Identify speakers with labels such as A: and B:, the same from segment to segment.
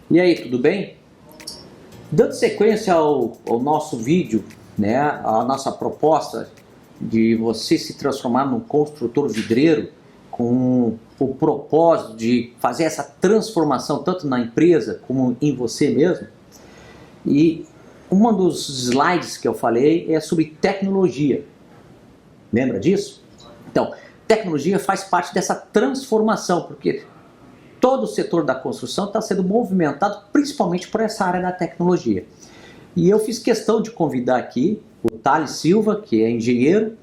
A: E aí, tudo bem? Dando sequência ao nosso vídeo, né, a nossa proposta de você se transformar num construtor vidreiro com o propósito de fazer essa transformação tanto na empresa como em você mesmo. E um dos slides que eu falei é sobre tecnologia. Lembra disso? Então, tecnologia faz parte dessa transformação, porque todo o setor da construção está sendo movimentado principalmente por essa área da tecnologia. E eu fiz questão de convidar aqui o Thales Silva, que é engenheiro,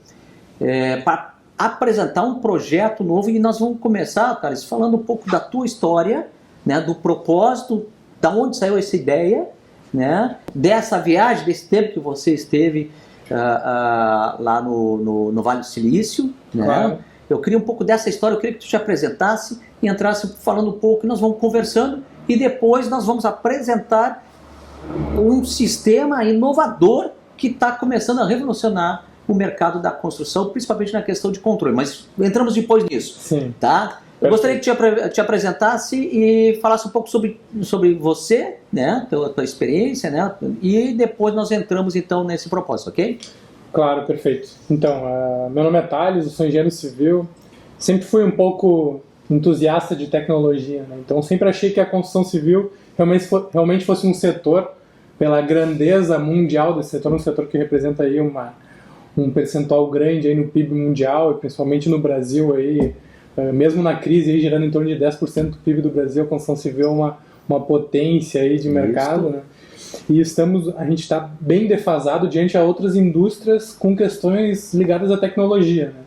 A: para apresentar um projeto novo. E nós vamos começar, Thales, falando um pouco da tua história, né, do propósito, da onde saiu essa ideia, né, dessa viagem, desse tempo que você esteve lá no Vale do Silício, né?
B: Claro.
A: Eu queria um pouco dessa história, eu queria que tu te apresentasse e entrasse falando um pouco, nós vamos conversando e depois nós vamos apresentar um sistema inovador que está começando a revolucionar o mercado da construção, principalmente na questão de controle, mas entramos depois nisso.
B: Sim.
A: Tá? Eu gostaria que te apresentasse e falasse um pouco sobre você, né, tua experiência, né, e depois nós entramos então nesse propósito, ok?
B: Claro, perfeito. Então, meu nome é Thales, eu sou engenheiro civil, sempre fui um pouco entusiasta de tecnologia, né? Então sempre achei que a construção civil realmente fosse um setor, pela grandeza mundial desse setor, um setor que representa aí um percentual grande aí no PIB mundial, e principalmente no Brasil, aí, mesmo na crise, aí, gerando em torno de 10% do PIB do Brasil, a construção civil é uma potência aí de mercado, né? E a gente está bem defasado diante a outras indústrias com questões ligadas à tecnologia, né?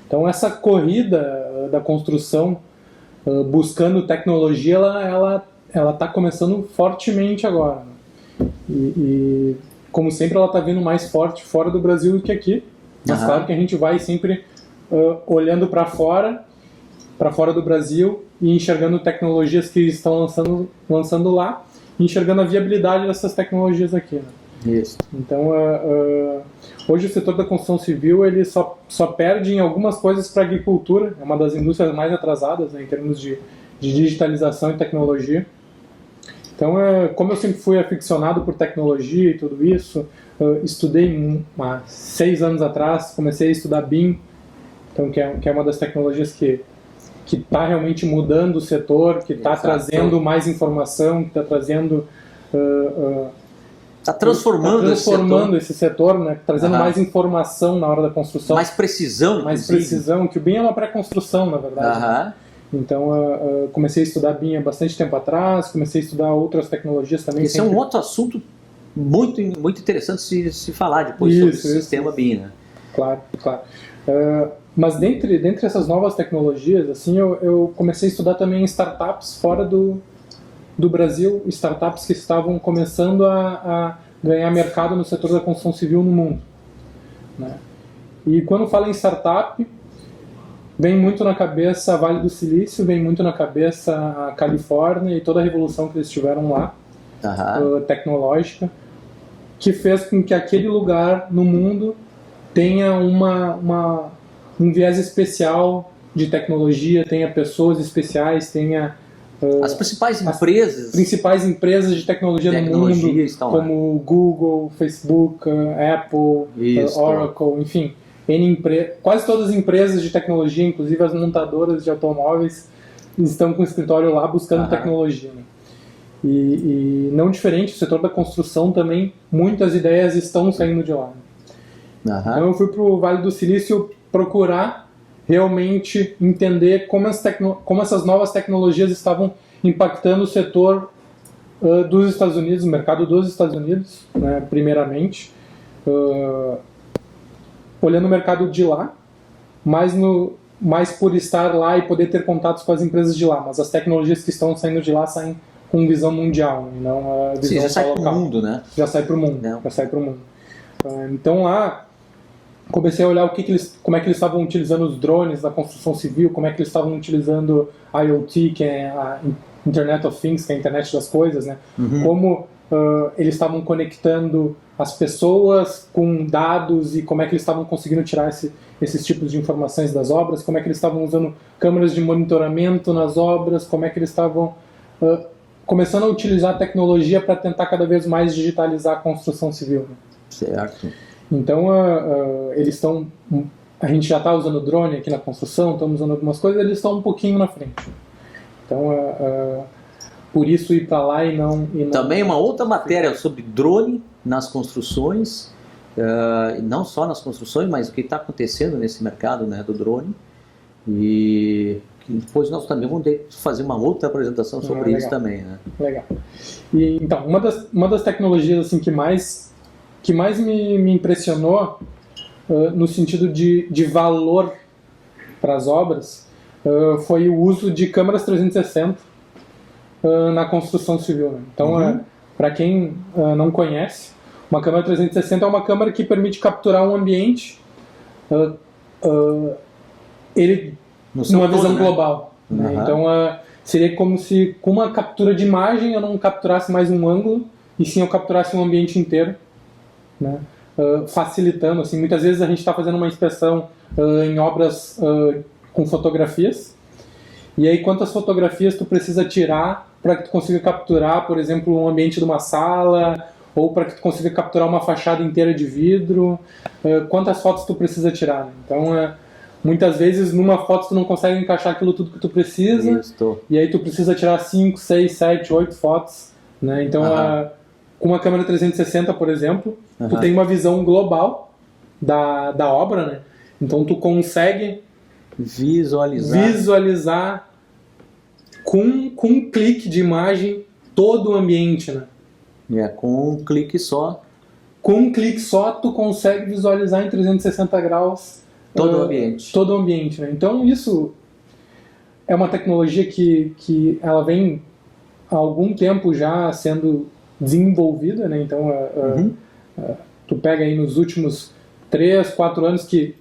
B: Então essa corrida da construção buscando tecnologia, ela está começando fortemente agora, né? E como sempre ela está vindo mais forte fora do Brasil do que aqui, mas claro que a gente vai sempre olhando para fora do Brasil e enxergando tecnologias que estão lançando lá, enxergando a viabilidade dessas tecnologias aqui, né?
A: Isso.
B: Então, hoje o setor da construção civil ele só perde em algumas coisas para a agricultura, é uma das indústrias mais atrasadas, né, em termos de digitalização e tecnologia. Então, como eu sempre fui aficionado por tecnologia e tudo isso, estudei há 6 anos atrás, comecei a estudar BIM, então, que é uma das tecnologias que está realmente mudando o setor, que está trazendo mais informação, que está trazendo...
A: Está transformando
B: esse setor, né? Trazendo mais informação na hora da construção.
A: Mais precisão.
B: Mais precisão, que o BIM é uma pré-construção, na verdade. Então, comecei a estudar BIM há bastante tempo atrás, comecei a estudar outras tecnologias também.
A: Esse é um outro assunto muito, muito interessante se falar depois sobre o sistema BIM, né?
B: Claro, claro. Mas dentre essas novas tecnologias, assim, eu comecei a estudar também startups fora do Brasil, startups que estavam começando a ganhar mercado no setor da construção civil no mundo, né? E quando falo em startup, vem muito na cabeça Vale do Silício, vem muito na cabeça a Califórnia e toda a revolução que eles tiveram lá, tecnológica, que fez com que aquele lugar no mundo tenha um viés especial de tecnologia, tenha pessoas especiais, tenha
A: as principais
B: empresas de tecnologia no mundo, como Google, Facebook, Apple, Oracle, enfim, quase todas as empresas de tecnologia, inclusive as montadoras de automóveis, estão com o escritório lá buscando tecnologia, né? E não diferente, o setor da construção também, muitas ideias estão saindo de lá, né? Então eu fui para o Vale do Silício procurar realmente entender como essas novas tecnologias estavam impactando o setor dos Estados Unidos, o mercado dos Estados Unidos, né, primeiramente, olhando o mercado de lá, mais por estar lá e poder ter contatos com as empresas de lá, mas as tecnologias que estão saindo de lá saem com visão mundial, não a visão
A: já sai
B: local.
A: Para o mundo, né?
B: Já sai para o mundo. Então lá comecei a olhar como é que eles estavam utilizando os drones na construção civil, como é que eles estavam utilizando IoT, que é a Internet of Things, que é a internet das coisas, né? Como eles estavam conectando as pessoas com dados e como é que eles estavam conseguindo tirar esses tipos de informações das obras, como é que eles estavam usando câmeras de monitoramento nas obras, como é que eles estavam começando a utilizar a tecnologia para tentar cada vez mais digitalizar a construção civil, né?
A: Certo.
B: Então, eles estão... A gente já está usando drone aqui na construção, estamos usando algumas coisas, eles estão um pouquinho na frente. Então, por isso ir para lá e não...
A: Também uma outra matéria sobre drone nas construções, não só nas construções, mas o que está acontecendo nesse mercado, né, do drone. E depois nós também vamos fazer uma outra apresentação sobre isso também, né?
B: Legal. E, então, uma das tecnologias assim, que mais me impressionou no sentido de valor para as obras foi o uso de câmeras 360 na construção civil, né? Então, para quem não conhece, uma câmera 360 é uma câmera que permite capturar um ambiente ele numa visão global, né? Então, seria como se com uma captura de imagem eu não capturasse mais um ângulo, e sim eu capturasse um ambiente inteiro, né? Facilitando, assim, muitas vezes a gente está fazendo uma inspeção em obras com fotografias, e aí quantas fotografias tu precisa tirar para que tu consiga capturar, por exemplo, um ambiente de uma sala, ou para que tu consiga capturar uma fachada inteira de vidro, quantas fotos tu precisa tirar, né? Então, muitas vezes numa foto tu não consegue encaixar aquilo tudo que tu precisa, e aí tu precisa tirar 5, 6, 7, 8 fotos, né? Então, com uma câmera 360, por exemplo, tu tem uma visão global da obra, né? Então tu consegue visualizar com um clique de imagem todo o ambiente, né?
A: Com um clique só.
B: Com um clique só tu consegue visualizar em 360 graus
A: todo o ambiente.
B: Todo o ambiente, né? Então isso é uma tecnologia que ela vem há algum tempo já sendo desenvolvida, né? Então tu pega aí nos últimos 3, 4 anos que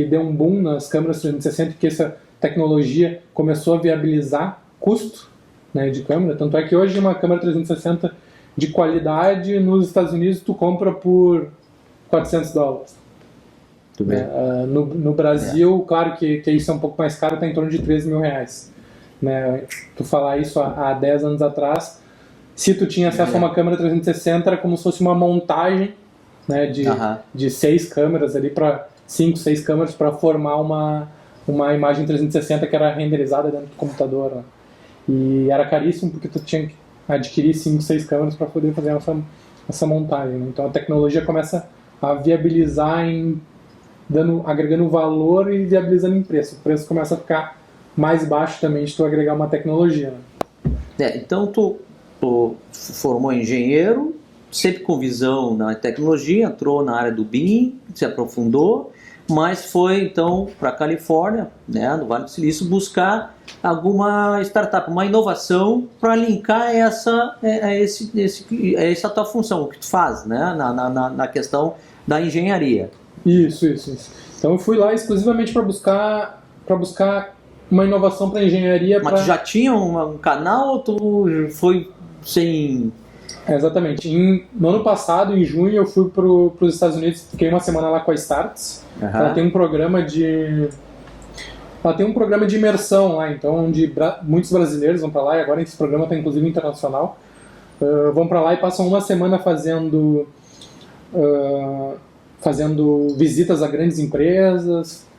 B: deu um boom nas câmeras 360, que essa tecnologia começou a viabilizar custo, né, de câmera. Tanto é que hoje uma câmera 360 de qualidade nos Estados Unidos tu compra por $400.
A: Muito bem.
B: No Brasil, claro que isso é um pouco mais caro, está em torno de R$13 mil, né? Tu falar isso há 10 anos atrás, se tu tinha acesso a uma câmera 360, era como se fosse uma montagem, né, de 6 câmeras ali, para 5, 6 câmeras para formar uma imagem 360 que era renderizada dentro do computador, né? E era caríssimo porque tu tinha que adquirir 5, 6 câmeras para poder fazer essa montagem, né? Então a tecnologia começa a viabilizar agregando valor e viabilizando em preço. O preço começa a ficar mais baixo também de tu agregar uma tecnologia, né?
A: Então tu formou engenheiro, sempre com visão na tecnologia, entrou na área do BIM, se aprofundou, mas foi então para a Califórnia, né, no Vale do Silício, buscar alguma startup, uma inovação para linkar essa tua função, o que tu faz, né, na questão da engenharia.
B: Isso. Então eu fui lá exclusivamente para buscar uma inovação para engenharia.
A: Mas tu já tinha um canal ou tu foi sem...
B: Exatamente. No ano passado, em junho, eu fui para os Estados Unidos, fiquei uma semana lá com a Starts. Ela tem um programa de imersão lá, então onde muitos brasileiros vão para lá, e agora esse programa está inclusive internacional. Vão para lá e passam uma semana fazendo visitas a grandes empresas,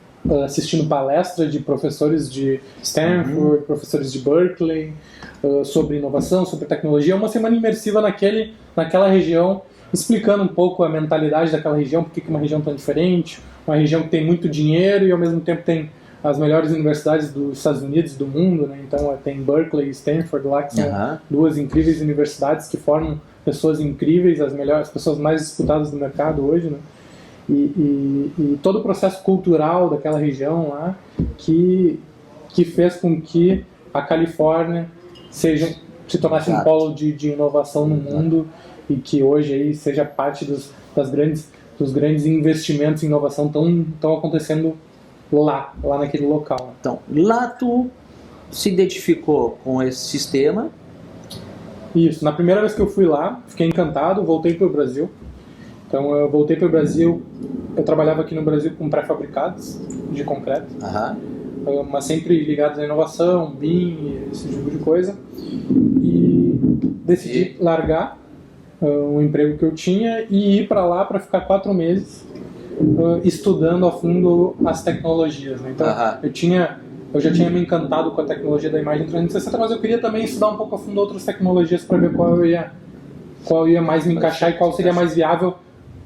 B: assistindo palestras de professores de Stanford, professores de Berkeley, sobre inovação, sobre tecnologia. Uma semana imersiva naquela região, explicando um pouco a mentalidade daquela região, por que uma região tão diferente, uma região que tem muito dinheiro e ao mesmo tempo tem as melhores universidades dos Estados Unidos, do mundo, né? Então tem Berkeley e Stanford lá, que são duas incríveis universidades que formam pessoas incríveis, as pessoas mais disputadas do mercado hoje, né? E todo o processo cultural daquela região lá que fez com que a Califórnia se tornasse um polo de inovação no mundo, e que hoje aí seja parte dos grandes investimentos em inovação estão acontecendo lá naquele local, né?
A: Então, lá tu se identificou com esse sistema.
B: Isso, na primeira vez que eu fui lá, fiquei encantado, voltei para o Brasil. Então eu voltei para o Brasil, eu trabalhava aqui no Brasil com pré-fabricados de concreto. mas sempre ligados à inovação, BIM, esse tipo de coisa. E decidi largar um emprego que eu tinha e ir para lá para ficar 4 meses estudando a fundo as tecnologias, né? Então, eu já tinha me encantado com a tecnologia da imagem 360, mas eu queria também estudar um pouco a fundo outras tecnologias para ver qual ia mais me encaixar e qual seria mais viável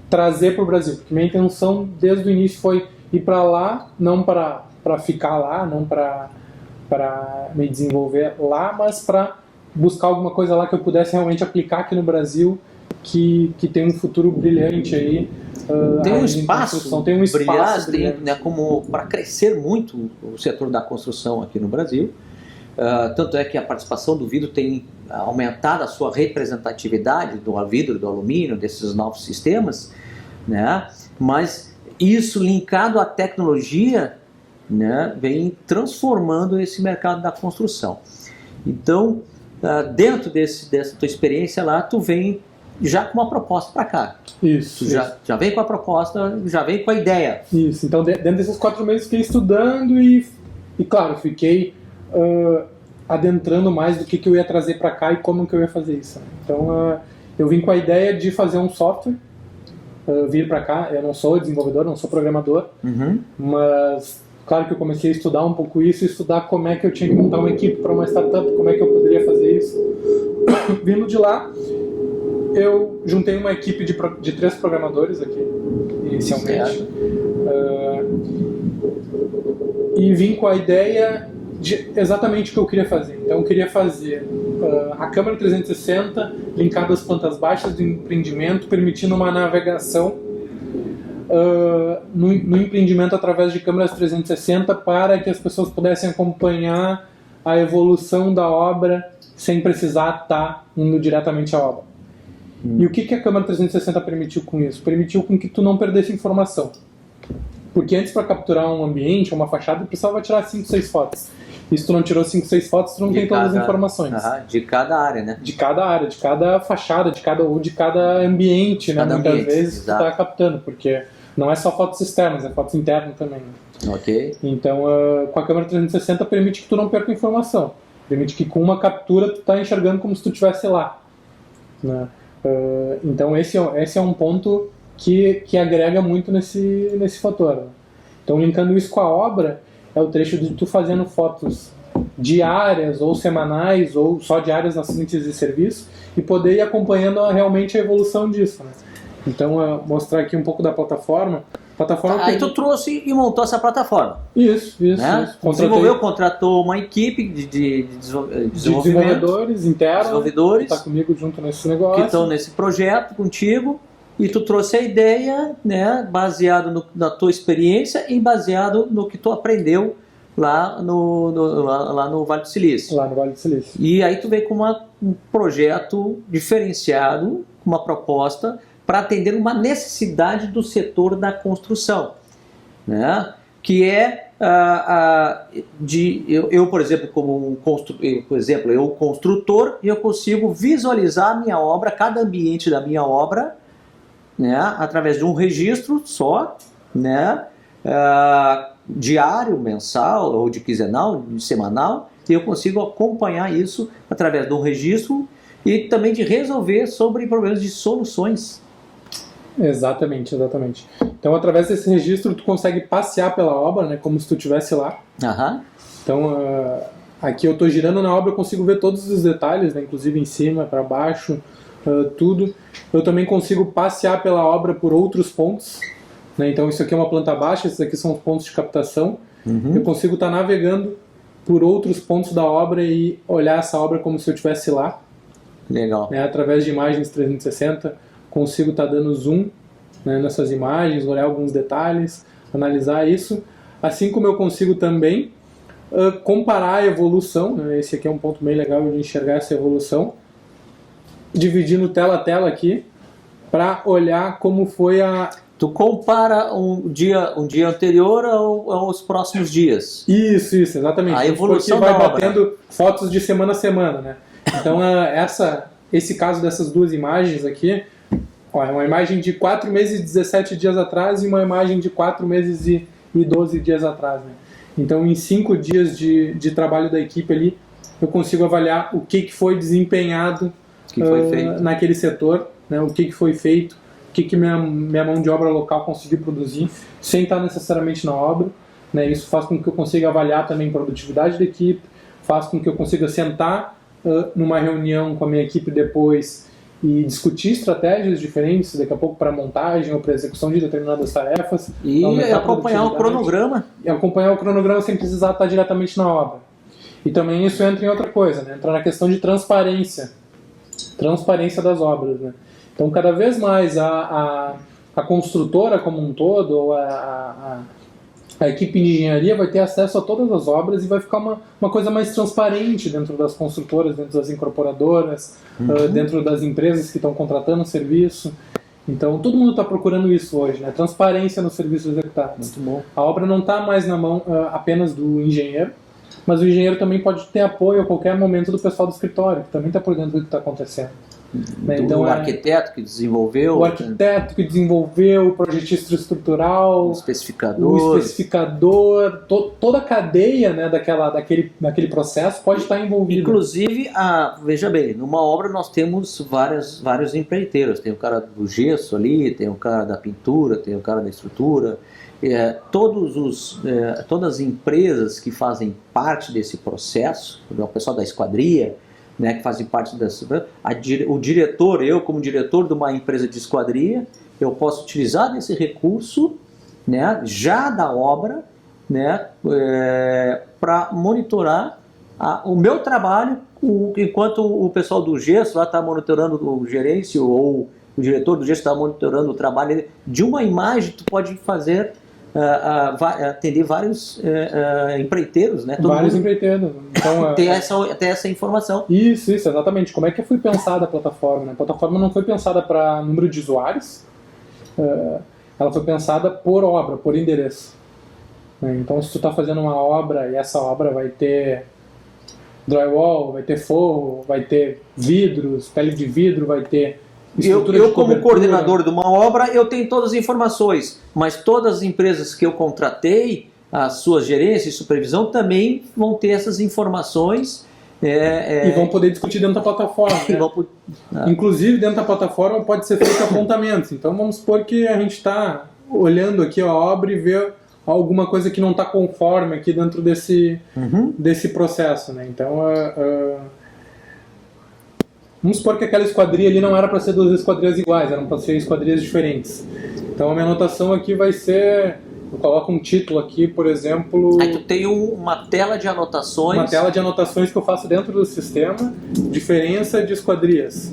B: trazer para o Brasil. Porque minha intenção desde o início foi ir para lá, não para ficar lá, não para me desenvolver lá, mas para buscar alguma coisa lá que eu pudesse realmente aplicar aqui no Brasil, que tem um futuro brilhante aí.
A: Tem um espaço
B: brilhante,
A: né, como para crescer muito o setor da construção aqui no Brasil. Tanto é que a participação do vidro tem aumentado a sua representatividade do vidro, do alumínio, desses novos sistemas, né? Mas isso linkado à tecnologia, né, vem transformando esse mercado da construção. Então, dentro dessa tua experiência lá, tu vem já com uma proposta para cá.
B: Isso.
A: Já vem com a proposta, já vem com a ideia.
B: Isso. Então, dentro desses 4 meses, fiquei estudando e claro, fiquei adentrando mais do que eu ia trazer para cá e como que eu ia fazer isso. Então, eu vim com a ideia de fazer um software, vir para cá. Eu não sou desenvolvedor, não sou programador, mas claro que eu comecei a estudar um pouco isso, estudar como é que eu tinha que montar uma equipe para uma startup, como é que eu poderia fazer isso. Vindo de lá, eu juntei uma equipe de 3 programadores aqui, inicialmente, e vim com a ideia de exatamente o que eu queria fazer. Então eu queria fazer a câmera 360 linkada às plantas baixas do empreendimento, permitindo uma navegação no empreendimento através de câmeras 360 para que as pessoas pudessem acompanhar a evolução da obra sem precisar estar indo diretamente à obra. E o que a câmera 360 permitiu com isso? Permitiu com que tu não perdesse informação. Porque antes, para capturar um ambiente, uma fachada, tu precisava tirar 5, 6 fotos. E se tu não tirou 5, 6 fotos, tu não tem todas as informações.
A: De cada área, né?
B: De cada área, de cada fachada, de cada ambiente, né? Muitas vezes tu está captando, porque não é só fotos externas, é fotos internas também.
A: Ok.
B: Então, com a câmera 360 permite que tu não perca informação. Permite que com uma captura tu tá enxergando como se tu estivesse lá, né? Então esse é um ponto que agrega muito nesse fator, né? Então, linkando isso com a obra, é o trecho de tu fazendo fotos diárias ou semanais ou só diárias nas síntese de serviço e poder ir acompanhando realmente a evolução disso, né? Então, mostrar aqui um pouco da plataforma.
A: Aí tu trouxe e montou essa plataforma.
B: Isso.
A: Né? Contratou uma equipe de
B: desenvolvedores internos que está comigo junto nesse negócio.
A: Que estão nesse projeto contigo, e tu trouxe a ideia, né, baseado na tua experiência e baseado no que tu aprendeu lá no Vale do Silício.
B: Lá no Vale do Silício.
A: E aí tu veio com um projeto diferenciado, uma proposta para atender uma necessidade do setor da construção, né? Que é eu, por exemplo, eu construtor, eu consigo visualizar a minha obra, cada ambiente da minha obra, né, através de um registro só, né, diário, mensal, ou de quinzenal, de semanal, e eu consigo acompanhar isso através de um registro e também de resolver sobre problemas de soluções.
B: Exatamente. Então, através desse registro, tu consegue passear pela obra, né, como se tu estivesse lá. Então, aqui eu estou girando na obra, eu consigo ver todos os detalhes, né, inclusive em cima, para baixo, tudo. Eu também consigo passear pela obra por outros pontos, né? Então, isso aqui é uma planta baixa, esses aqui são os pontos de captação. Eu consigo estar navegando por outros pontos da obra e olhar essa obra como se eu estivesse lá.
A: Legal.
B: Né, através de imagens 360. Consigo estar dando zoom, né, nessas imagens, olhar alguns detalhes, analisar isso, assim como eu consigo também comparar a evolução, né, esse aqui é um ponto bem legal de enxergar essa evolução, dividindo tela a tela aqui, para olhar como foi a...
A: Tu compara um dia anterior aos próximos dias.
B: Isso, exatamente.
A: A evolução
B: vai
A: da obra.
B: batendo fotos de semana a semana, né? Então, esse caso dessas duas imagens aqui, é uma imagem de 4 meses e 17 dias atrás e uma imagem de 4 meses e 12 dias atrás, né? Então, em 5 dias de trabalho da equipe ali, eu consigo avaliar o que foi desempenhado naquele setor, né, o que foi feito, o que minha mão de obra local conseguiu produzir, sem estar necessariamente na obra. Né, isso faz com que eu consiga avaliar também a produtividade da equipe, faz com que eu consiga sentar numa reunião com a minha equipe depois e discutir estratégias diferentes, daqui a pouco para montagem ou para execução de determinadas tarefas.
A: E acompanhar o cronograma.
B: E acompanhar o cronograma sem precisar estar diretamente na obra. E também isso entra em outra coisa, né? Entra na questão de transparência das obras. Né? Então, cada vez mais a construtora como um todo, ou a equipe de engenharia vai ter acesso a todas as obras e vai ficar uma coisa mais transparente dentro das construtoras, dentro das incorporadoras, dentro das empresas que estão contratando o serviço. Então, todo mundo está procurando isso hoje, né? Transparência no serviço executado.
A: Muito bom.
B: A obra não está mais na mão apenas do engenheiro, mas o engenheiro também pode ter apoio a qualquer momento do pessoal do escritório, que também está por dentro do que está acontecendo.
A: Então, o arquiteto que desenvolveu.
B: O arquiteto que desenvolveu, o projetista estrutural,
A: o
B: especificador, toda a cadeia, né, daquele processo pode estar envolvida.
A: Inclusive, veja bem, numa obra nós temos vários empreiteiros. Tem o cara do gesso ali, tem o cara da pintura, tem o cara da estrutura. Todas as empresas que fazem parte desse processo, o pessoal da esquadria, né, que fazem parte o diretor, eu como diretor de uma empresa de esquadria, eu posso utilizar desse recurso, né, já da obra, né, para monitorar o meu trabalho, enquanto o pessoal do gesso lá está monitorando o gerêncio, ou o diretor do gesso está monitorando o trabalho de uma imagem. Tu pode fazer atender vários empreiteiros, né?
B: Vários empreiteiros. Então,
A: ter essa informação.
B: Isso, exatamente. Como é que foi pensada a plataforma? Né? A plataforma não foi pensada para número de usuários, ela foi pensada por obra, por endereço. Então, se tu está fazendo uma obra e essa obra vai ter drywall, vai ter forro, vai ter vidros, pele de vidro, vai ter...
A: Eu como coordenador de uma obra, eu tenho todas as informações, mas todas as empresas que eu contratei, as suas gerências e supervisão também vão ter essas informações.
B: E vão poder discutir dentro da plataforma. Né? Inclusive, dentro da plataforma pode ser feito apontamentos. Então, vamos supor que a gente está olhando aqui a obra e vê alguma coisa que não está conforme aqui dentro desse processo. Né? Então, vamos supor que aquela esquadria ali não era para ser 2 esquadrias iguais, eram para ser esquadrias diferentes. Então a minha anotação aqui vai ser, eu coloco um título aqui, por exemplo...
A: Aí tu tem uma tela de anotações.
B: Uma tela de anotações que eu faço dentro do sistema, diferença de esquadrias.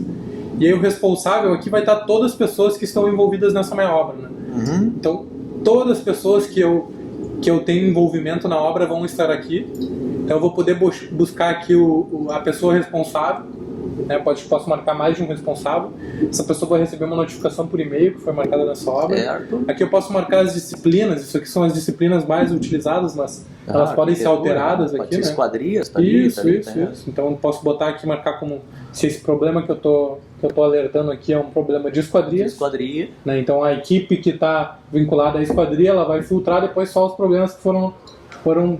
B: E aí o responsável aqui vai estar todas as pessoas que estão envolvidas nessa minha obra. Né? Então todas as pessoas que eu tenho envolvimento na obra vão estar aqui. Então eu vou poder buscar aqui a pessoa responsável. Né, posso marcar mais de um responsável. Essa pessoa vai receber uma notificação por e-mail que foi marcada nessa obra.
A: Certo.
B: Aqui eu posso marcar as disciplinas. Isso aqui são as disciplinas mais utilizadas, mas elas podem ser alteradas aqui, né?
A: Esquadrias,
B: isso. Então eu posso botar aqui, marcar como se esse problema que eu tô alertando aqui é um problema de esquadrias. Né? Então a equipe que está vinculada à esquadria, ela vai filtrar depois só os problemas que foram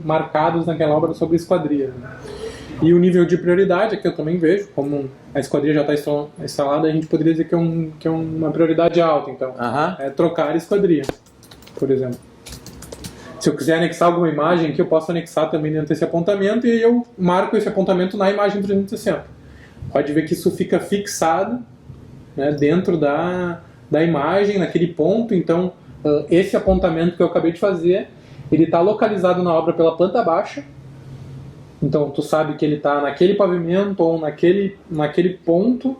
B: marcados naquela obra sobre esquadria. Né? E o nível de prioridade, aqui eu também vejo, como a esquadria já está instalada, a gente poderia dizer que é uma prioridade alta. Então, é trocar a esquadria, por exemplo. Se eu quiser anexar alguma imagem aqui, eu posso anexar também dentro desse apontamento, e aí eu marco esse apontamento na imagem 360. Pode ver que isso fica fixado, né, dentro da imagem, naquele ponto. Então, esse apontamento que eu acabei de fazer, ele está localizado na obra pela planta baixa. Então, tu sabe que ele está naquele pavimento ou naquele ponto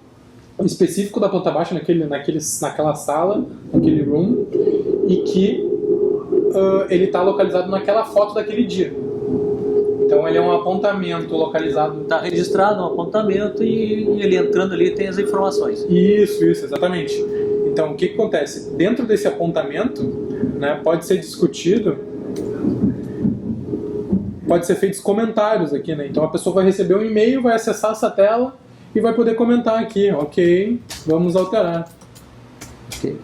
B: específico da planta baixa, naquela sala, naquele room, e que ele está localizado naquela foto daquele dia. Então, ele é um apontamento localizado...
A: Está registrado um apontamento e ele entrando ali tem as informações.
B: Isso, exatamente. Então, o que acontece? Dentro desse apontamento, né, pode ser discutido... Pode ser feitos comentários aqui, né? Então a pessoa vai receber um e-mail, vai acessar essa tela e vai poder comentar aqui, ok, vamos alterar.
A: Okay.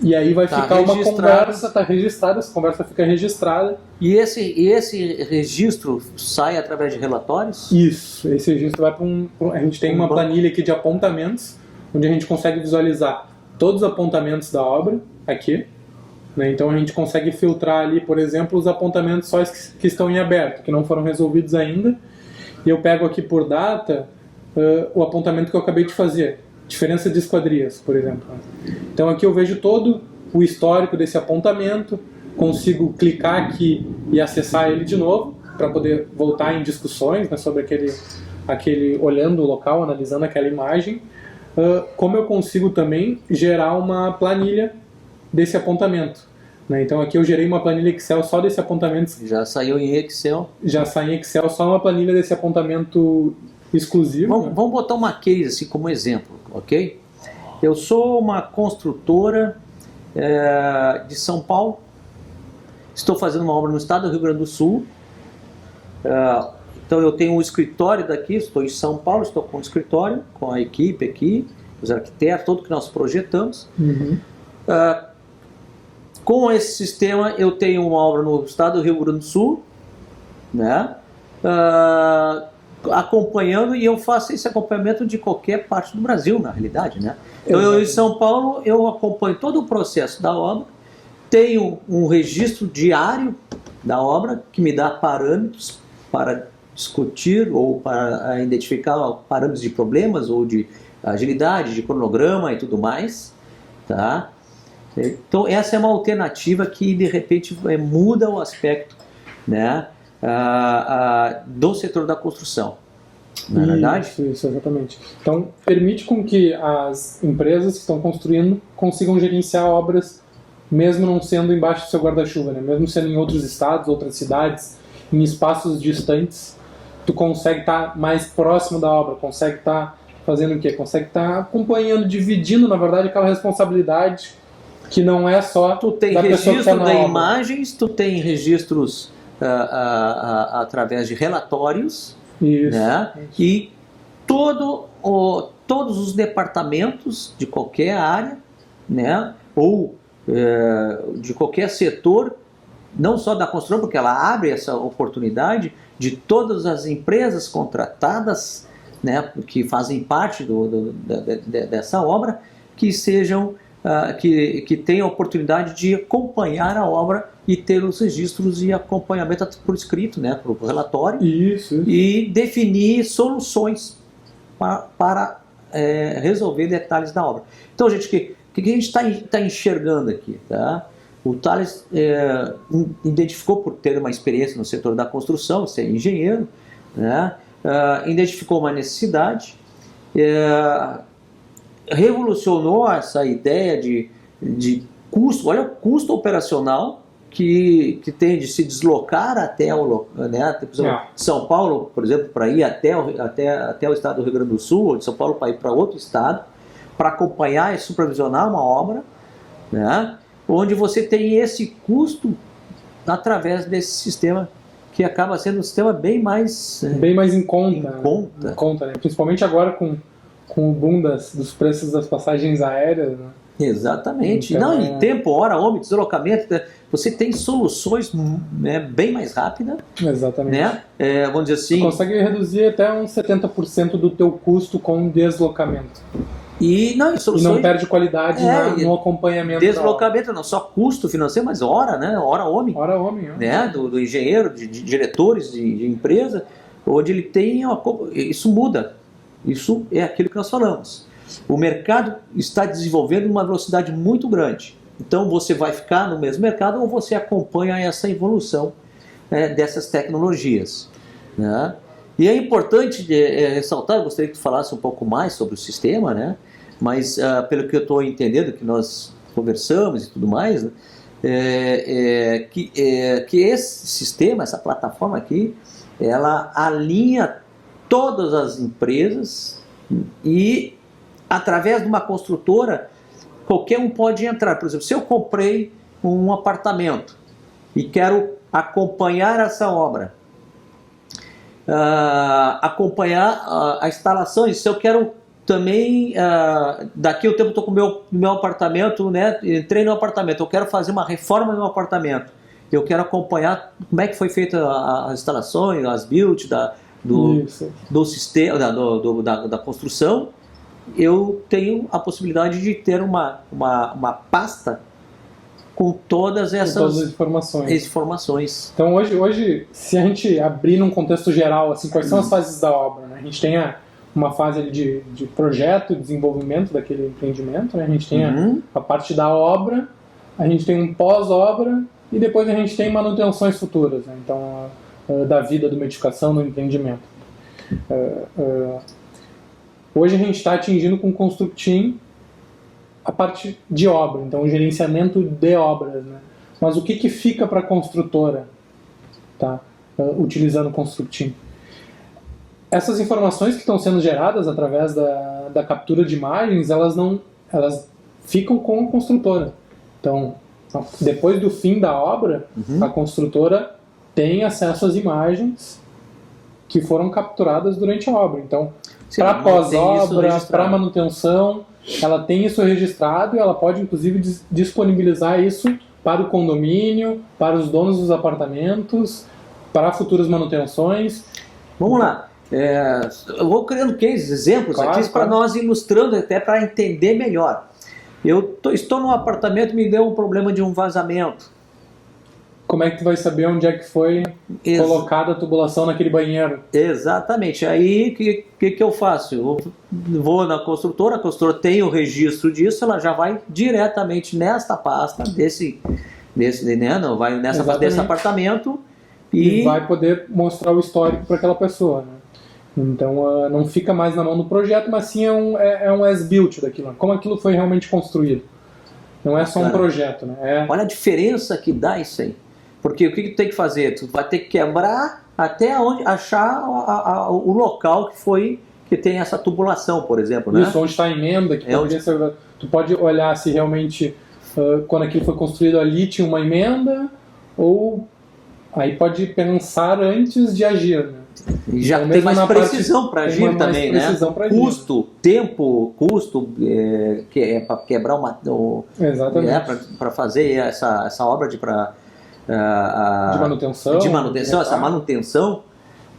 B: E aí vai
A: Tá
B: ficar uma
A: registrado.
B: conversa, tá registrada, essa conversa fica registrada.
A: E esse registro sai através de relatórios?
B: Isso, esse registro vai para a gente tem uma planilha aqui de apontamentos, onde a gente consegue visualizar todos os apontamentos da obra aqui, né? Então a gente consegue filtrar ali, por exemplo, os apontamentos só que estão em aberto, que não foram resolvidos ainda. E eu pego aqui por data o apontamento que eu acabei de fazer, diferença de esquadrias, por exemplo. Então aqui eu vejo todo o histórico desse apontamento, consigo clicar aqui e acessar ele de novo para poder voltar em discussões, né, sobre aquele olhando o local, analisando aquela imagem. Como eu consigo também gerar uma planilha desse apontamento, né? Então aqui eu gerei uma planilha Excel só desse apontamento.
A: Já saiu em Excel.
B: Já sai em Excel só uma planilha desse apontamento exclusivo. Né?
A: Vamos botar uma case assim como exemplo, ok? Eu sou uma construtora de São Paulo, estou fazendo uma obra no estado do Rio Grande do Sul, então eu tenho um escritório daqui, estou em São Paulo, estou com um escritório, com a equipe aqui, os arquitetos, tudo que nós projetamos.
B: Uhum.
A: Com esse sistema eu tenho uma obra no estado do Rio Grande do Sul, né? Acompanhando, e eu faço esse acompanhamento de qualquer parte do Brasil, na realidade, né? Então eu em São Paulo, eu acompanho todo o processo da obra, tenho um registro diário da obra que me dá parâmetros para discutir ou para identificar parâmetros de problemas ou de agilidade, de cronograma e tudo mais, tá? Então essa é uma alternativa que de repente muda o aspecto, né, do setor da construção, não é verdade?
B: Isso, exatamente. Então permite com que as empresas que estão construindo consigam gerenciar obras mesmo não sendo embaixo do seu guarda-chuva, né? Mesmo sendo em outros estados, outras cidades, em espaços distantes, tu consegue estar mais próximo da obra, consegue estar fazendo o quê? Consegue estar acompanhando, dividindo, na verdade, aquela responsabilidade que não é só
A: tu tem
B: da pessoa que está
A: registro
B: na
A: de
B: obra.
A: imagens, tu tem registros através de relatórios,
B: Isso.
A: né? E todos os departamentos de qualquer área, né? Ou de qualquer setor, não só da construção, porque ela abre essa oportunidade de todas as empresas contratadas, né, que fazem parte dessa obra, que sejam que tenham a oportunidade de acompanhar a obra e ter os registros e acompanhamento por escrito, né, por relatório,
B: Isso.
A: e definir soluções para resolver detalhes da obra. Então, gente, o que a gente está enxergando aqui? Tá? O Thales identificou, por ter uma experiência no setor da construção, ser engenheiro, né? Identificou uma necessidade, revolucionou essa ideia de custo. Olha o custo operacional que tem de se deslocar até né, São Paulo, por exemplo, para ir até o estado do Rio Grande do Sul, ou de São Paulo para ir para outro estado, para acompanhar e supervisionar uma obra, né, onde você tem esse custo através desse sistema que acaba sendo um sistema bem mais
B: em conta, né? Principalmente agora com o boom dos preços das passagens aéreas, né?
A: Exatamente.
B: Então,
A: em tempo, hora, homem, deslocamento, você tem soluções, né, bem mais rápidas.
B: Exatamente.
A: Né? Vamos dizer assim.
B: Você consegue reduzir até uns 70% do teu custo com deslocamento.
A: E não
B: perde qualidade no acompanhamento.
A: Deslocamento não, só custo financeiro, mas hora, né? Hora homem.
B: Hora homem.
A: Né? Do engenheiro, de diretores de empresa, onde ele tem. Isso muda. Isso é aquilo que nós falamos. O mercado está desenvolvendo uma velocidade muito grande. Então você vai ficar no mesmo mercado ou você acompanha essa evolução dessas tecnologias. Né? E é importante ressaltar, eu gostaria que tu falasse um pouco mais sobre o sistema, né? Mas pelo que eu estou entendendo, que nós conversamos e tudo mais, né? Que esse sistema, essa plataforma aqui, ela alinha todas as empresas e através de uma construtora, qualquer um pode entrar. Por exemplo, se eu comprei um apartamento e quero acompanhar essa obra, acompanhar a instalação, se eu quero também, daqui a um tempo eu estou com o meu apartamento, né? Entrei no apartamento, eu quero fazer uma reforma no meu apartamento. Eu quero acompanhar como é que foi feita as instalações, as builds do sistema, da construção. Eu tenho a possibilidade de ter uma pasta com todas essas informações.
B: Então hoje, se a gente abrir num contexto geral, assim, quais são as fases da obra, né? A gente tem uma fase ali de projeto, desenvolvimento daquele empreendimento, né? A gente tem a parte da obra, a gente tem um pós-obra e depois a gente tem manutenções futuras, né? Então, da vida de uma edificação, do empreendimento. Hoje a gente está atingindo com o Constructeam a parte de obra, então o gerenciamento de obras, né? Mas o que fica para a construtora, tá? Utilizando o Constructeam? Essas informações que estão sendo geradas através da captura de imagens, elas ficam com a construtora. Então, depois do fim da obra, a construtora tem acesso às imagens que foram capturadas durante a obra. Então, para pós-obra, para manutenção, ela tem isso registrado e ela pode, inclusive, disponibilizar isso para o condomínio, para os donos dos apartamentos, para futuras manutenções.
A: Vamos lá. Eu vou criando cases, exemplos aqui para nós ilustrando até para entender melhor. Eu estou num apartamento, me deu um problema de um vazamento.
B: Como é que tu vai saber onde é que foi colocada a tubulação naquele banheiro?
A: Exatamente. Aí, o que eu faço? Eu vou na construtora, a construtora tem o registro disso, ela já vai diretamente nesta pasta desse apartamento e
B: vai poder mostrar o histórico para aquela pessoa, né? Então, não fica mais na mão do projeto, mas sim é um as-built daquilo. Como aquilo foi realmente construído. Não é só um projeto, né?
A: Olha a diferença que dá isso aí. Porque o que tu tem que fazer? Tu vai ter que quebrar até onde achar o local que tem essa tubulação, por exemplo, né?
B: Isso, onde está a emenda. Tu pode olhar se realmente, quando aquilo foi construído ali, tinha uma emenda, ou aí pode pensar antes de agir, né?
A: E já então, tem mais precisão para agir também, né? Custo, tempo, que é para quebrar para fazer essa obra de manutenção, essa manutenção,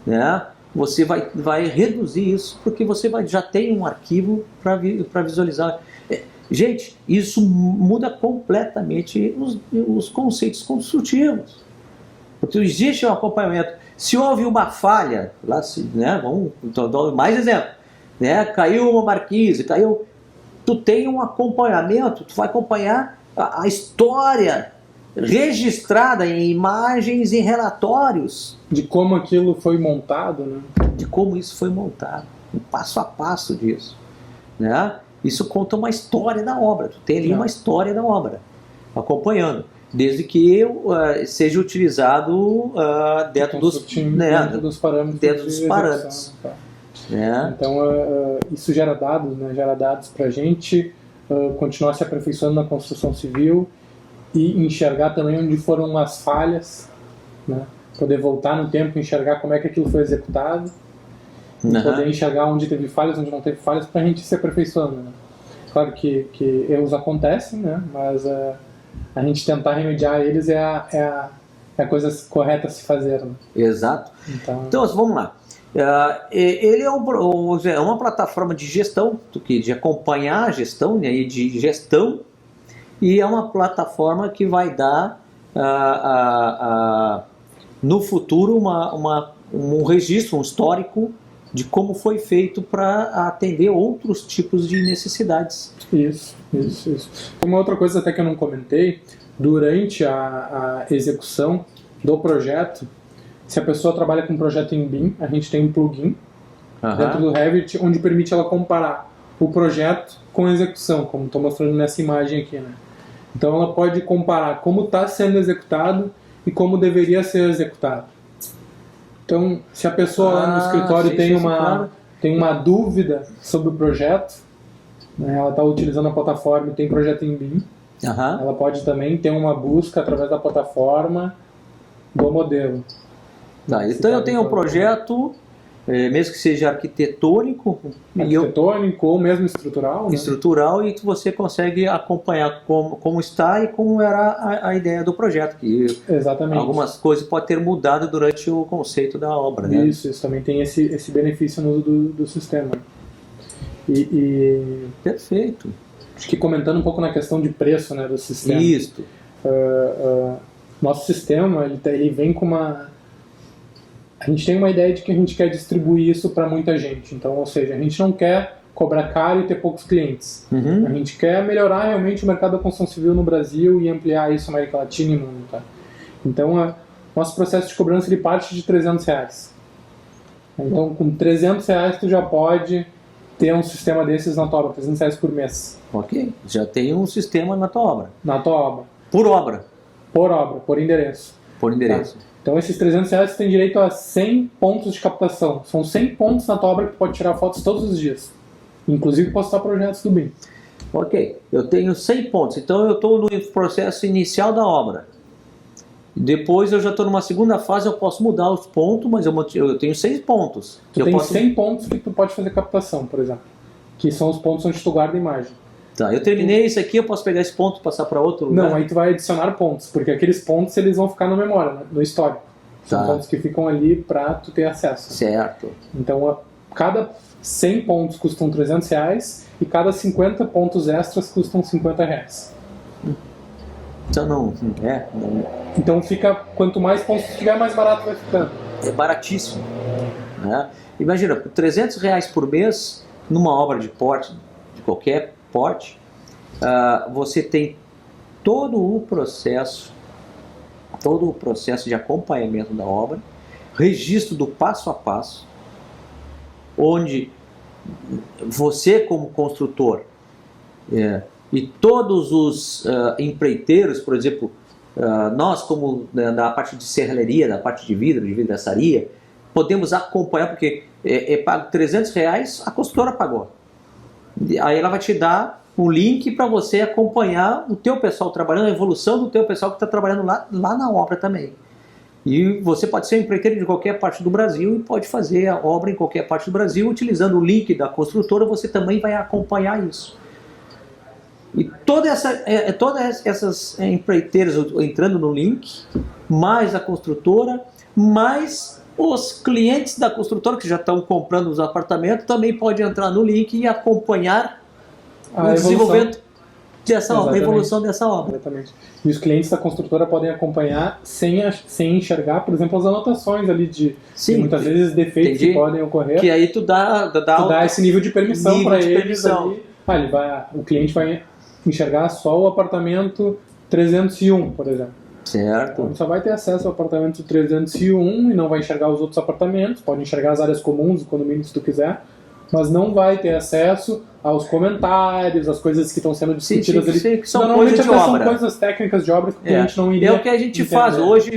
A: né? Você vai reduzir isso porque você já tem um arquivo para visualizar. Gente, isso muda completamente os conceitos construtivos, porque existe um acompanhamento. Se houve uma falha, né? Vamos mais exemplo, né? Caiu uma marquise, tu tem um acompanhamento, tu vai acompanhar a história registrada em imagens, em relatórios.
B: De como aquilo foi montado, né?
A: De como isso foi montado, um passo a passo disso, né? Isso conta uma história da obra, tu tem ali uma história da obra, acompanhando, desde que seja utilizado dentro dos parâmetros.
B: Né? Então, isso gera dados, né? Gera dados para a gente continuar se aperfeiçoando na construção civil e enxergar também onde foram as falhas, né? Poder voltar no tempo e enxergar como é que aquilo foi executado, poder enxergar onde teve falhas, onde não teve falhas, para a gente se aperfeiçoando, né? Claro que erros acontecem, né? Mas a gente tentar remediar eles é a coisa correta a se fazer, né?
A: Exato. Então vamos lá. Ele é uma plataforma de gestão, de acompanhar a gestão, né, de gestão, e é uma plataforma que vai dar no futuro um registro, um histórico de como foi feito para atender outros tipos de necessidades.
B: Isso. Uma outra coisa até que eu não comentei, durante a execução do projeto, se a pessoa trabalha com um projeto em BIM, a gente tem um plugin dentro do Revit, onde permite ela comparar o projeto com a execução, como estou mostrando nessa imagem aqui, né? Então ela pode comparar como está sendo executado e como deveria ser executado. Então, se a pessoa lá no escritório tem uma dúvida sobre o projeto, né, ela está utilizando a plataforma e tem projeto em BIM, ela pode também ter uma busca através da plataforma do modelo.
A: Então eu tenho um projeto mesmo que seja arquitetônico,
B: Ou mesmo estrutural, né?
A: estrutural, e você consegue acompanhar como está e como era a ideia do projeto, que
B: Exatamente.
A: algumas coisas podem ter mudado durante o conceito da obra, né?
B: Isso também tem esse benefício no uso do sistema.
A: Perfeito.
B: Acho que comentando um pouco na questão de preço, né, do sistema.
A: Isso.
B: Nosso sistema, ele vem com uma... A gente tem uma ideia de que a gente quer distribuir isso para muita gente. Então, ou seja, a gente não quer cobrar caro e ter poucos clientes.
A: Uhum.
B: A gente quer melhorar realmente o mercado da construção civil no Brasil e ampliar isso na América Latina e no mundo. Tá? Então, nosso processo de cobrança ele parte de R$300. Então, com R$300 tu já pode ter um sistema desses na tua obra, R$300 por mês.
A: Ok, já tem um sistema na tua obra.
B: Na tua obra.
A: Por obra.
B: Por obra, por endereço.
A: Por endereço.
B: Tá? Então, esses R$300 tem direito a 100 pontos de captação. São 100 pontos na tua obra que tu pode tirar fotos todos os dias. Inclusive postar projetos do BIM.
A: Ok, eu tenho 100 pontos. Então, eu estou no processo inicial da obra. Depois, eu já estou numa segunda fase, eu posso mudar os pontos, mas eu tenho 100 pontos.
B: Tu tem 100 pontos que tu pode fazer captação, por exemplo. Que são os pontos onde tu guarda a imagem.
A: Tá, eu terminei isso aqui, eu posso pegar esse ponto e passar para outro lugar?
B: Não, aí tu vai adicionar pontos, porque aqueles pontos eles vão ficar na memória, né, no histórico. São pontos que ficam ali para tu ter acesso.
A: Certo.
B: Então, cada 100 pontos custam R$300 e cada 50 pontos extras custam R$50.
A: Então não.
B: Então fica, quanto mais pontos tu tiver, mais barato vai ficando.
A: É baratíssimo. Né? Imagina, por R$300 por mês, numa obra de porte, de qualquer porte, você tem todo o processo de acompanhamento da obra, registro do passo a passo, onde você como construtor e todos os empreiteiros, por exemplo, nós como da parte de serralheria, da parte de vidro, de vidraçaria, podemos acompanhar, porque é pago R$300, a construtora pagou. Aí ela vai te dar um link para você acompanhar o teu pessoal trabalhando, a evolução do teu pessoal que está trabalhando lá na obra também. E você pode ser um empreiteiro de qualquer parte do Brasil e pode fazer a obra em qualquer parte do Brasil, utilizando o link da construtora, você também vai acompanhar isso. E todas essas empreiteiras entrando no link, mais a construtora, mais os clientes da construtora que já estão comprando os apartamentos, também podem entrar no link e acompanhar o desenvolvimento dessa obra, a evolução dessa obra.
B: Exatamente. E os clientes da construtora podem acompanhar sem enxergar, por exemplo, as anotações ali de muitas vezes defeitos que podem ocorrer.
A: Que aí tu dá
B: esse nível de permissão para eles ali. O cliente vai enxergar só o apartamento 301, por exemplo.
A: Certo.
B: Então, só vai ter acesso ao apartamento 301 e não vai enxergar os outros apartamentos. Pode enxergar as áreas comuns, o condomínio, se tu quiser, mas não vai ter acesso aos comentários, as coisas que estão sendo discutidas ali.
A: Que são coisas de obra.
B: São coisas técnicas de obra que o cliente não iria.
A: É o que a gente faz hoje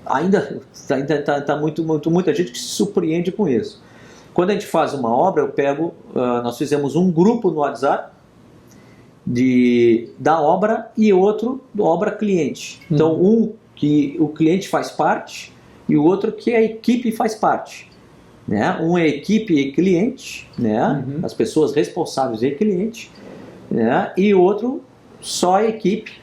A: ainda está muita gente que se surpreende com isso. Quando a gente faz uma obra, nós fizemos um grupo no WhatsApp da obra e outro da obra cliente. Então, um que o cliente faz parte e o outro que a equipe faz parte. Né? Um é equipe e cliente, né? As pessoas responsáveis e cliente, né? E o outro só a equipe,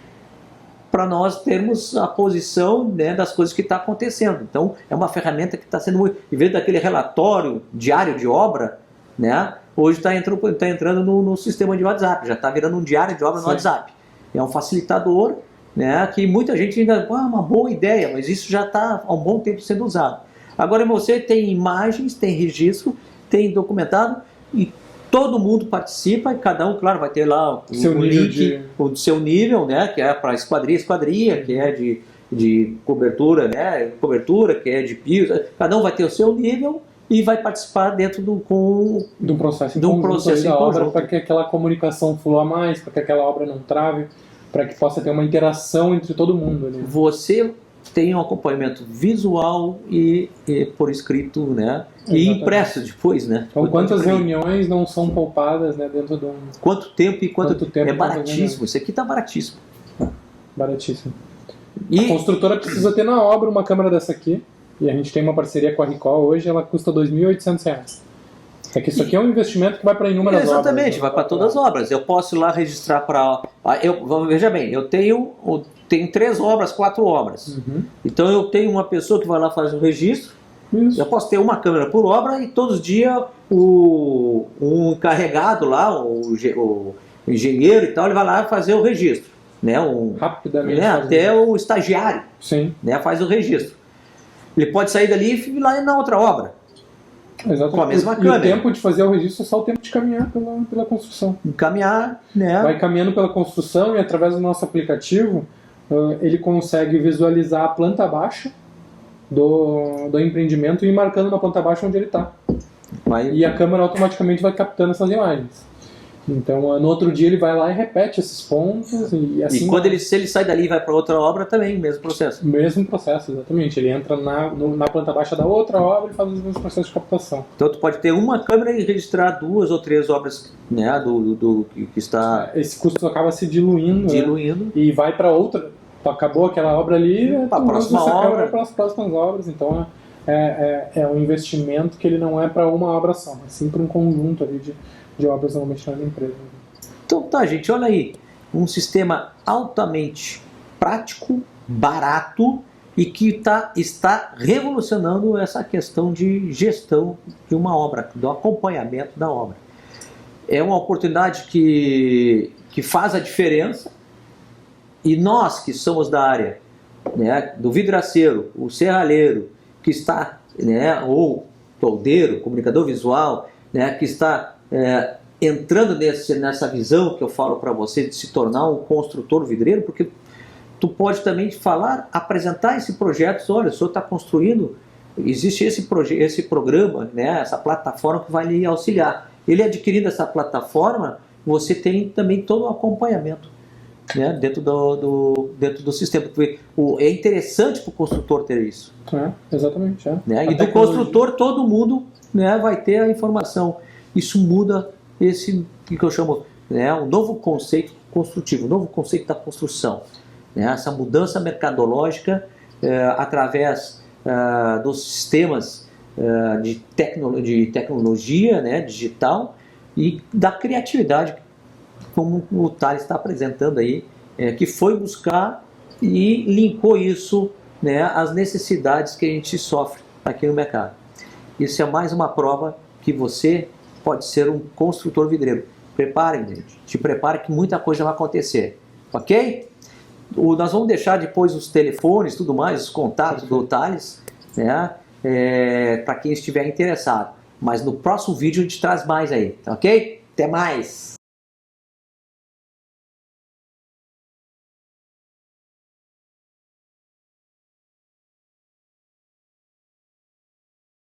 A: para nós termos a posição, né, das coisas que está acontecendo. Então, é uma ferramenta que está sendo, em vez daquele relatório diário de obra, né? Hoje está entrando no sistema de WhatsApp, já está virando um diário de obra no WhatsApp. É um facilitador, né, que muita gente ainda, uma boa ideia, mas isso já está há um bom tempo sendo usado. Agora você tem imagens, tem registro, tem documentado e todo mundo participa e cada um, claro, vai ter lá o link do seu nível, né, que é para esquadria, que é de cobertura, né, que é de piso, cada um vai ter o seu nível e vai participar dentro de um processo em conjunto
B: para que aquela comunicação flua mais, para que aquela obra não trave, para que possa ter uma interação entre todo mundo. Né?
A: Você tem um acompanhamento visual e por escrito, né? E impresso depois, né?
B: Então, quantas reuniões não são poupadas, né, dentro de um...
A: Quanto tempo é baratíssimo. Isso aqui está baratíssimo.
B: Baratíssimo. A construtora precisa ter na obra uma câmera dessa aqui. E a gente tem uma parceria com a Ricol hoje, ela custa R$ 2.800. É que isso aqui é um investimento que vai para inúmeras obras.
A: Exatamente, vai para todas as obras. Eu posso ir lá registrar para... Veja bem, eu tenho 3 obras, 4 obras. Então eu tenho uma pessoa que vai lá fazer o registro.
B: Isso.
A: Eu posso ter uma câmera por obra e todos os dias o encarregado lá, o engenheiro e tal, ele vai lá fazer o registro. Né?
B: Rapidamente.
A: Até o estagiário.
B: Sim.
A: Né? Faz o registro. Ele pode sair dali e ir lá na outra obra.
B: Exatamente.
A: Com a mesma
B: E
A: câmera.
B: o tempo de fazer o registro é só o tempo de caminhar pela construção.
A: Caminhar, né?
B: Vai caminhando pela construção e através do nosso aplicativo ele consegue visualizar a planta baixa do empreendimento e ir marcando na planta baixa onde ele está. E a câmera automaticamente vai captando essas imagens. Então, no outro dia ele vai lá e repete esses pontos e assim...
A: E quando se ele sai dali e vai para outra obra também, mesmo processo.
B: Mesmo processo, exatamente. Ele entra na planta baixa da outra obra e faz os mesmos processos de captação.
A: Então tu pode ter uma câmera e registrar 2 ou 3 obras, né, do que está...
B: Esse custo acaba se diluindo. Né? E vai para outra. Acabou aquela obra ali,
A: para a próxima obra.
B: Para as próximas obras. Então é um investimento que ele não é para uma obra só, mas sim para um conjunto ali de obras normalmente na empresa.
A: Então tá, gente, olha aí, um sistema altamente prático, barato e que está revolucionando essa questão de gestão de uma obra, do acompanhamento da obra. É uma oportunidade que faz a diferença e nós que somos da área, né, do vidraceiro, o serralheiro, que está, né, ou toldeiro, comunicador visual, né, que está entrando nessa visão que eu falo para você de se tornar um construtor vidreiro, porque tu pode também falar, apresentar esse projeto, olha, o senhor está construindo, existe esse programa, né, essa plataforma que vai lhe auxiliar. Ele adquirindo essa plataforma, você tem também todo o acompanhamento, né, dentro do sistema. É interessante para o construtor ter isso.
B: Exatamente.
A: Né? E do construtor todo mundo, né, vai ter a informação. Isso muda esse que eu chamo, né, um novo conceito construtivo, um novo conceito da construção. Né? Essa mudança mercadológica através dos sistemas de tecnologia, né, digital e da criatividade, como o Thales está apresentando aí, que foi buscar e linkou isso, né, às necessidades que a gente sofre aqui no mercado. Isso é mais uma prova que você pode ser um construtor vidreiro. Preparem, gente. Te prepare que muita coisa vai acontecer. Ok? Nós vamos deixar depois os telefones, tudo mais, os contatos do Thales, né, para quem estiver interessado. Mas no próximo vídeo a gente traz mais aí. Ok? Até mais!